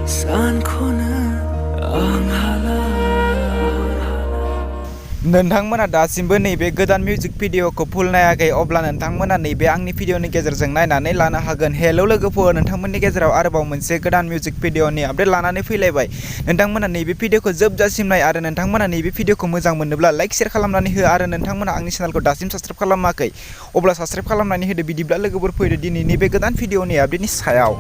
सानखौनो आं हाला। नोंथांमोना दासिमबो नैबे गोदान मिउजिक भिडिअखौ फुल नायाखै अब्ला नोंथांमोना नैबे आंनि भिडिअनि गेजेरजों नायनानै लानो हागोन। हेलौ लोगोफोर, नोंथांमोननि गेजेराव आरोबाव मोनसे गोदान मिउजिक भिडिअनि आपडेट लानानै फैलायबाय। नोंथांमोना नैबे भिडिअखौ जोबजासिम नाय आरो नोंथांमोना नैबे भिडिअखौ मोजां मोनोब्ला लाइक शेयार खालामनानै हो आरो नोंथांमोना आंनि चेनेलखौ दासिम साबस्क्राइब खालामाखै अब्ला साबस्क्राइब खालामनानै होदो। बिदिब्ला लोगोफोर फैदो दिनैनि बे गोदान भिडिअनि आपडेटनि सायाव।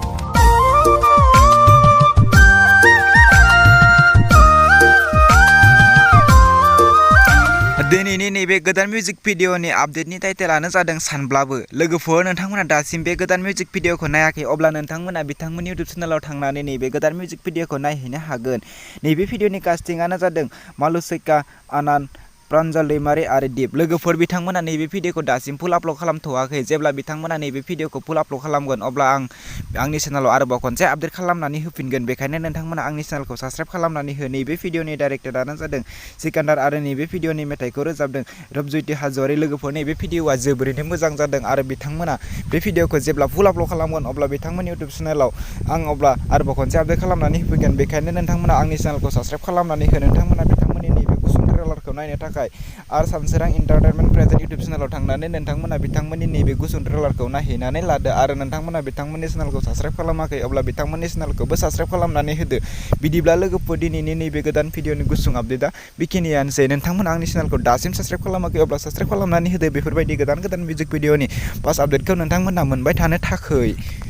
दिनैनि नैबे गोदान मिउजिक भिडिअनि आपडेटनि टाइटेलानो जादों सानब्लाबो। लोगोफोर, नोंथांमोना दासिम बे गोदान मिउजिक भिडिअखौ नायाखै अब्ला नोंथांमोना बिथांमोननि इउटुब चेनेलाव थांनानै नैबे गोदान मिउजिक भिडिअखौ नायहैनो हागोन। नैबे भिडिअनि कास्टिंआनो जादों मालुसैका, आनन्द, प्रान्जल दैमारि आरो दिप। लोगोफोर, बिथांमोना नैबे भिडिअखौ दासिम फुल आपल'ड खालामथ'वाखै। जेब्ला बिथांमोना नैबे भिडिअखौ फुल आपल'ड खालामगोन अब्ला आं आंनि चेनेलाव आरोबाव खनसे आपडेट खालामनानै होफिनगोन। बेखायनो नोंथांमोना आंनि चेनेलखौ साबस्क्राइब खालामनानै हो। नैबे भिडिअनि डाइरेक्टरानो जादों सिकान्दार आरो नैबे भिडिअनि मेथाइखौ रोजाबदों रबज्यति हाज'वारि। लोगोफोर, नैबे भिडिअआ जोबोरैनो मोजां जादों आरो बिथांमोना बे भिडिअखौ जेब्ला फुल आपल'ड खालामगोन अब्ला बिथांमोननि इउटुब चेनेलाव आं अब्ला आरोबाव खनसे आपडेट खालामनानै होफैगोन। बेखायनो नोंथांमोना आंनि चेनेलखौ साबस्क्राइब खालामनानै हो। नोंथांमोना बिथांमोननि नैबे गुसुं ट्रेलारखौ नायनो थाखाय आरो सानसोरां एन्टारटेनमेन्ट प्रेजेन्ट इउटुब चेनेलाव थांनानै नोंथांमोना बिथांमोननि नैबे गुसुं ट्रेलारखौ नायहैनानै लादो आरो नोंथांमोना बिथांमोननि चेनेलखौ साबस्क्राइब खालामाखै अब्ला बिथांमोननि चेनेलखौबो साबस्क्राइब खालामनानै होदो। बिदिब्ला लोगोफोर, दिनैनि नैबे गोदान भिडिअनि गुसुं आपडेटआ बेखिनियानोसै। नोंथांमोना आंनि चेनेलखौ दासिम साबस्क्राइब खालामाखै अब्ला साबस्क्राइब खालामनानै होदो बेफोरबायदि गोदान गोदान मिउजिक भिडिअनि फार्स्ट आपडेटखौ नोंथांमोना मोनबाय थानो थाखै।